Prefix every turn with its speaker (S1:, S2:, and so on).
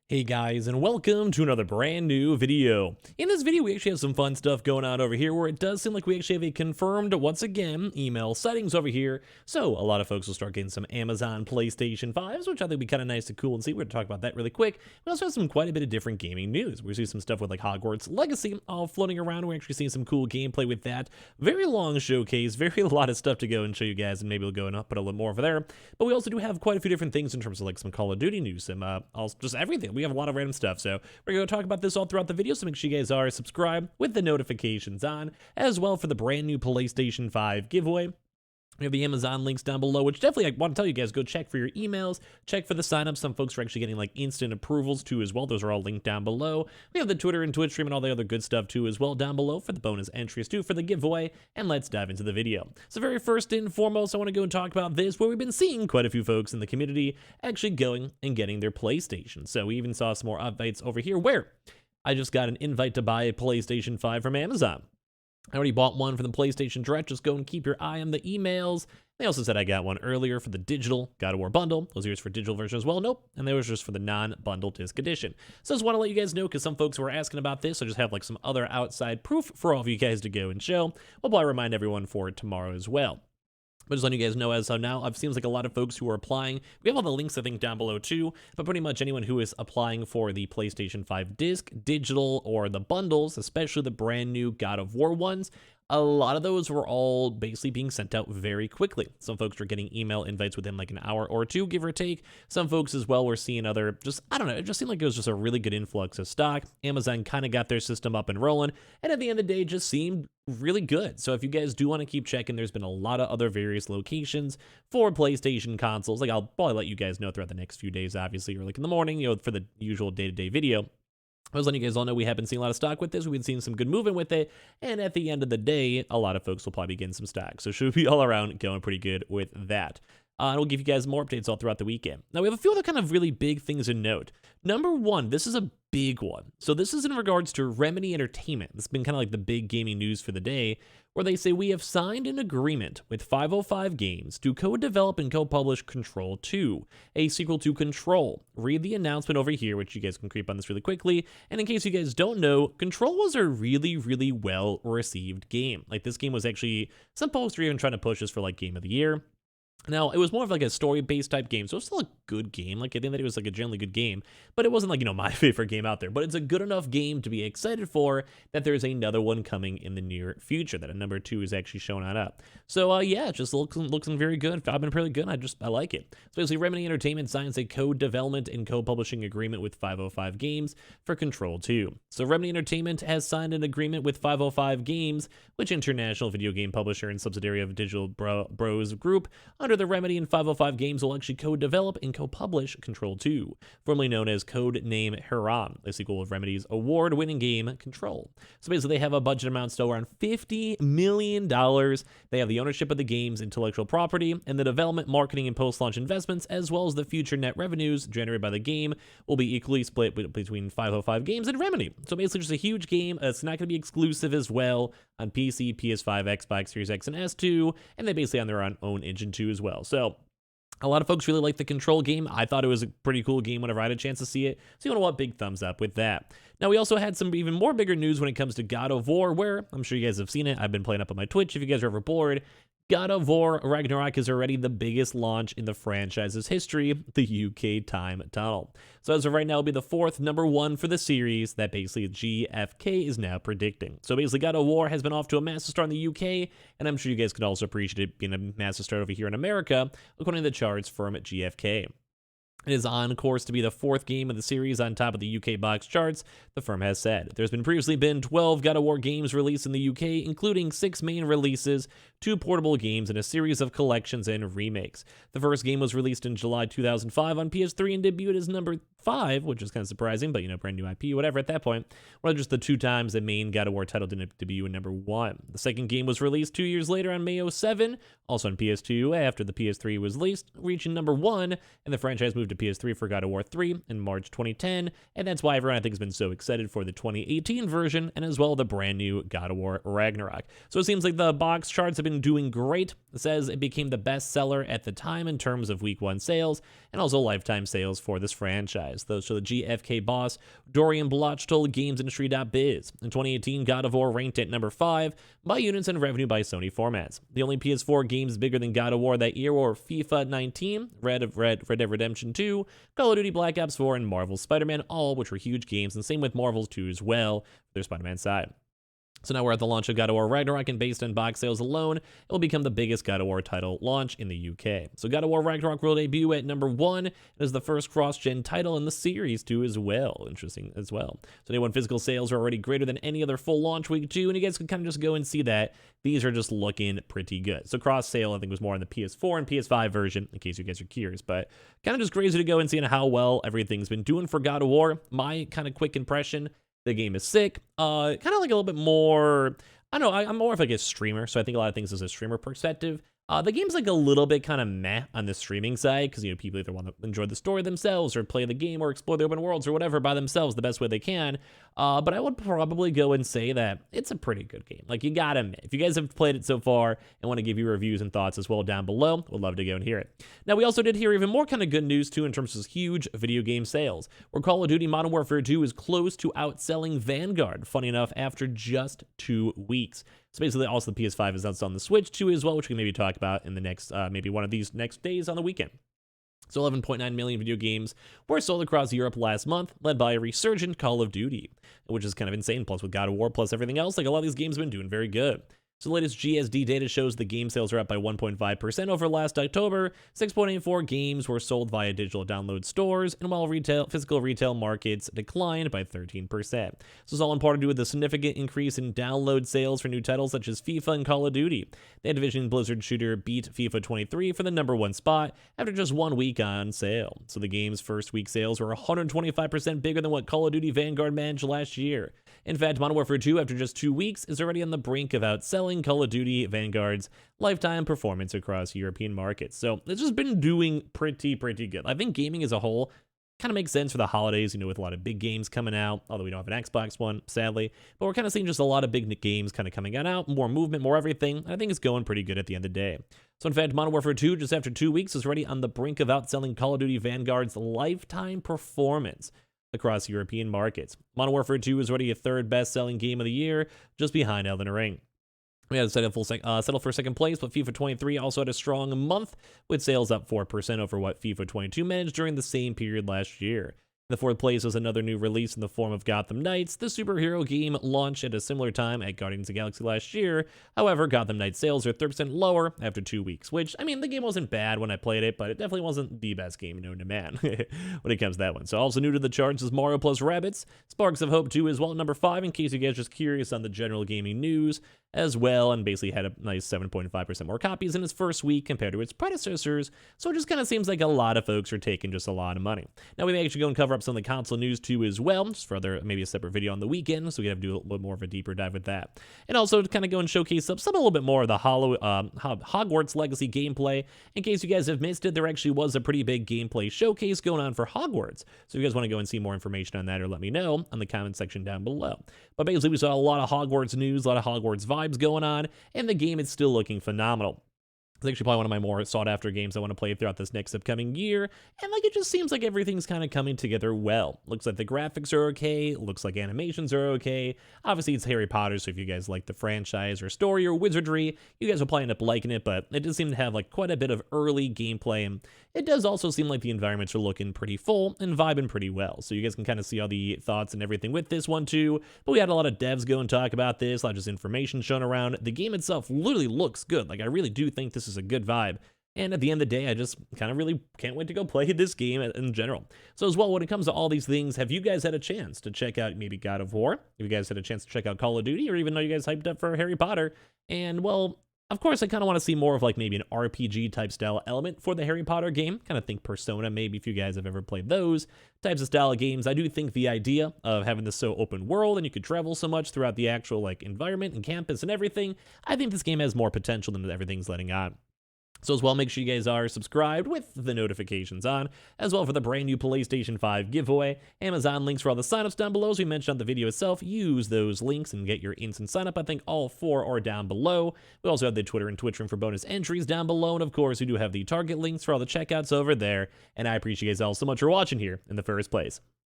S1: Hey guys, and welcome to another brand new video. In this video, we actually have some fun stuff going on over here where it does seem like we actually have a confirmed, once again, email settings over here. So a lot of folks will start getting some Amazon PlayStation 5s, which I think would be kind of nice and cool and see. We're going to talk about that really quick. We also have quite a bit of different gaming news. We see some stuff with like Hogwarts Legacy all floating around. We're actually seeing some cool gameplay with that. Very long showcase, a lot of stuff to go and show you guys, and maybe we'll go and put a little more over there. But we also do have quite a few different things in terms of like some Call of Duty news, some just everything. We have a lot of random stuff, so we're going to talk about this all throughout the video, so make sure you guys are subscribed with the notifications on, as well for the brand new PlayStation 5 giveaway. We have the Amazon links down below, which definitely I want to tell you guys, go check for your emails, check for the signups. Some folks are actually getting like instant approvals too as well. Those are all linked down below. We have the Twitter and Twitch stream and all the other good stuff too as well down below for the bonus entries too for the giveaway. And let's dive into the video. So very first and foremost, I want to go and talk about this, where we've been seeing quite a few folks in the community actually going and getting their PlayStation. So we even saw some more updates over here where I just got an invite to buy a PlayStation 5 from Amazon. I already bought one for the PlayStation Direct. Just go and keep your eye on the emails. They also said I got one earlier for the digital God of War bundle. Those are yours for digital version as well. Nope. And they was just for the non-bundle disc edition. So I just want to let you guys know, because some folks were asking about this. I just have like some other outside proof for all of you guys to go and show. We'll probably remind everyone for it tomorrow as well. But just letting you guys know, as of now, it seems like a lot of folks who are applying. We have all the links, I think, down below too. But pretty much anyone who is applying for the PlayStation 5 disc, digital, or the bundles, especially the brand new God of War ones, a lot of those were all basically being sent out very quickly. Some folks were getting email invites within like an hour or two, give or take. Some folks as well were seeing other, I don't know, it just seemed like it was just a really good influx of stock. Amazon kind of got their system up and rolling, and at the end of the day, it just seemed really good. So if you guys do want to keep checking, there's been a lot of other various locations for PlayStation consoles. Like, I'll probably let you guys know throughout the next few days, obviously, or like in the morning, for the usual day-to-day video. I was letting you guys all know we have been seeing a lot of stock with this. We've been seeing some good movement with it. And at the end of the day, a lot of folks will probably be getting some stock. So should be all around going pretty good with that. And we'll give you guys more updates all throughout the weekend. Now, we have a few other kind of really big things to note. Number one, this is a big one. So this is in regards to Remedy Entertainment. This has been kind of like the big gaming news for the day, where they say we have signed an agreement with 505 Games to co-develop and co-publish Control 2, a sequel to Control. Read the announcement over here, which you guys can creep on this really quickly. And in case you guys don't know, Control was a really well-received game. Like, this game was actually, some folks were even trying to push this for like Game of the Year. Now, it was more of like a story-based type game, so it's still a good game. Like, I think that it was like a generally good game, but it wasn't like, my favorite game out there. But it's a good enough game to be excited for that there's another one coming in the near future, that a number 2 is actually showing on up. So, yeah, it just looks very good. I've been pretty good. I like it. So basically, Remedy Entertainment signs a co-development and co-publishing agreement with 505 Games for Control 2. So Remedy Entertainment has signed an agreement with 505 Games, which international video game publisher and subsidiary of Digital Bros Group. Under the Remedy and 505 Games will actually co-develop and co-publish Control 2, formerly known as Code Name Heron, a sequel of Remedy's award-winning game Control. So basically, they have a budget amount still around $50 million. They have the ownership of the game's intellectual property, and the development, marketing, and post-launch investments, as well as the future net revenues generated by the game, will be equally split between 505 Games and Remedy. So basically, just a huge game. It's not going to be exclusive as well on PC, PS5, Xbox Series X, and S2, and they basically on their own engine too as well. So a lot of folks really like the Control game. I thought it was a pretty cool game whenever I had a chance to see it. So you know what? Big thumbs up with that. Now, we also had some even more bigger news when it comes to God of War, where I'm sure you guys have seen it. I've been playing up on my Twitch if you guys are ever bored. God of War Ragnarok is already the biggest launch in the franchise's history, the UK time tunnel. So as of right now, it'll be the 4th #1 for the series that basically GFK is now predicting. So basically, God of War has been off to a massive start in the UK, and I'm sure you guys could also appreciate it being a massive start over here in America, according to the charts from GFK. It is on course to be the 4th game of the series on top of the UK box charts, the firm has said. There's previously been 12 God of War games released in the UK, including 6 main releases, 2 portable games, and a series of collections and remakes. The first game was released in July 2005 on PS3 and debuted as number 5, which is kind of surprising, but brand new IP, whatever at that point. One of just the 2 times the main God of War title didn't debut in number 1. The second game was released 2 years later on May 07, also on PS2 after the PS3 was released, reaching number 1, and the franchise moved to PS3 for God of War 3 in March 2010, and that's why everyone I think has been so excited for the 2018 version, and as well the brand new God of War Ragnarok. So it seems like the box charts have been doing great. It says it became the best seller at the time in terms of week 1 sales, and also lifetime sales for this franchise. Those show the GFK boss, Dorian Bloch, told GamesIndustry.biz. In 2018, God of War ranked at number 5 by units and revenue by Sony formats. The only PS4 games bigger than God of War that year were FIFA 19, Red Dead Redemption 2, Call of Duty Black Ops 4, and Marvel's Spider-Man, all which were huge games, and same with Marvel's 2 as well, for their Spider-Man side. So now we're at the launch of God of War Ragnarok, and based on box sales alone, it will become the biggest God of War title launch in the UK. So God of War Ragnarok will debut at number 1. It is the first cross-gen title in the series too as well. Interesting as well. So day 1 physical sales are already greater than any other full launch week too, and you guys can kind of just go and see that these are just looking pretty good. So cross-sale I think was more on the PS4 and PS5 version, in case you guys are curious, but kind of just crazy to go and see how well everything's been doing for God of War. My kind of quick impression: the game is sick. Kind of like a little bit more, I don't know, I'm more of like a streamer, so I think a lot of things as a streamer perspective. The game's like a little bit kind of meh on the streaming side, because, people either want to enjoy the story themselves or play the game or explore the open worlds or whatever by themselves the best way they can. But I would probably go and say that it's a pretty good game. Like, you gotta admit, if you guys have played it so far and want to give your reviews and thoughts as well down below, would love to go and hear it. Now, we also did hear even more kind of good news too in terms of huge video game sales, where Call of Duty Modern Warfare 2 is close to outselling Vanguard, funny enough, after just 2 weeks. So basically, also the PS5 is out on the Switch too as well, which we can maybe talk about in the next, maybe one of these next days on the weekend. So 11.9 million video games were sold across Europe last month, led by a resurgent Call of Duty, which is kind of insane. Plus with God of War, plus everything else, like a lot of these games have been doing very good. So the latest GSD data shows the game sales are up by 1.5% over last October. 6.84 games were sold via digital download stores, and while physical retail markets declined by 13%. This is all in part to do with the significant increase in download sales for new titles such as FIFA and Call of Duty. The Activision Blizzard shooter beat FIFA 23 for the number 1 spot after just 1 week on sale. So the game's first week sales were 125% bigger than what Call of Duty Vanguard managed last year. In fact, Modern Warfare 2, after just 2 weeks, is already on the brink of outselling Call of Duty Vanguard's lifetime performance across European markets. So it's just been doing pretty good. I think gaming as a whole kind of makes sense for the holidays, with a lot of big games coming out, although we don't have an Xbox One, sadly. But we're kind of seeing just a lot of big games kind of coming out, more movement, more everything. I think it's going pretty good at the end of the day. So in fact, Modern Warfare 2, just after 2 weeks, is already on the brink of outselling Call of Duty Vanguard's lifetime performance across European markets. Modern Warfare 2 is already a 3rd best-selling game of the year, just behind Elden Ring. We had to settle for second place, but FIFA 23 also had a strong month, with sales up 4% over what FIFA 22 managed during the same period last year. The 4th place was another new release in the form of Gotham Knights. The superhero game launched at a similar time at Guardians of the Galaxy last year. However, Gotham Knights sales are 30% lower after 2 weeks, which, the game wasn't bad when I played it, but it definitely wasn't the best game known to man when it comes to that one. So also new to the charts is Mario plus Rabbids. Sparks of Hope 2 is well at number 5, in case you guys are just curious on the general gaming news as well, and basically had a nice 7.5% more copies in its first week compared to its predecessors. So it just kind of seems like a lot of folks are taking just a lot of money. Now we may actually go and cover up some of the console news too as well, just for maybe a separate video on the weekend, so we have to do a little bit more of a deeper dive with that. And also to kind of go and showcase up some a little bit more of the Hogwarts Legacy gameplay. In case you guys have missed it, there actually was a pretty big gameplay showcase going on for Hogwarts. So if you guys want to go and see more information on that, or let me know on the comment section down below. But basically we saw a lot of Hogwarts news, a lot of Hogwarts vibes going on, and the game is still looking phenomenal. It's actually probably one of my more sought-after games I want to play throughout this next upcoming year, and it just seems like everything's kind of coming together well. Looks like the graphics are okay, looks like animations are okay. Obviously, it's Harry Potter, so if you guys like the franchise or story or wizardry, you guys will probably end up liking it, but it does seem to have quite a bit of early gameplay, and it does also seem like the environments are looking pretty full and vibing pretty well. So you guys can kind of see all the thoughts and everything with this one too, but we had a lot of devs go and talk about this, a lot of just information shown around. The game itself literally looks good. I really do think this is a good vibe. And at the end of the day, I just kind of really can't wait to go play this game in general. So as well, when it comes to all these things, have you guys had a chance to check out maybe God of War? Have you guys had a chance to check out Call of Duty? Or even though you guys hyped up for Harry Potter? And well, of course, I kind of want to see more of maybe an RPG type style element for the Harry Potter game. Kind of think Persona, maybe if you guys have ever played those types of style of games. I do think the idea of having this so open world and you could travel so much throughout the actual environment and campus and everything, I think this game has more potential than everything's letting on. So as well, make sure you guys are subscribed with the notifications on, as well for the brand new PlayStation 5 giveaway. Amazon links for all the signups down below, as we mentioned on the video itself. Use those links and get your instant signup. I think all 4 are down below. We also have the Twitter and Twitch room for bonus entries down below, and of course, we do have the Target links for all the checkouts over there. And I appreciate you guys all so much for watching here in the first place.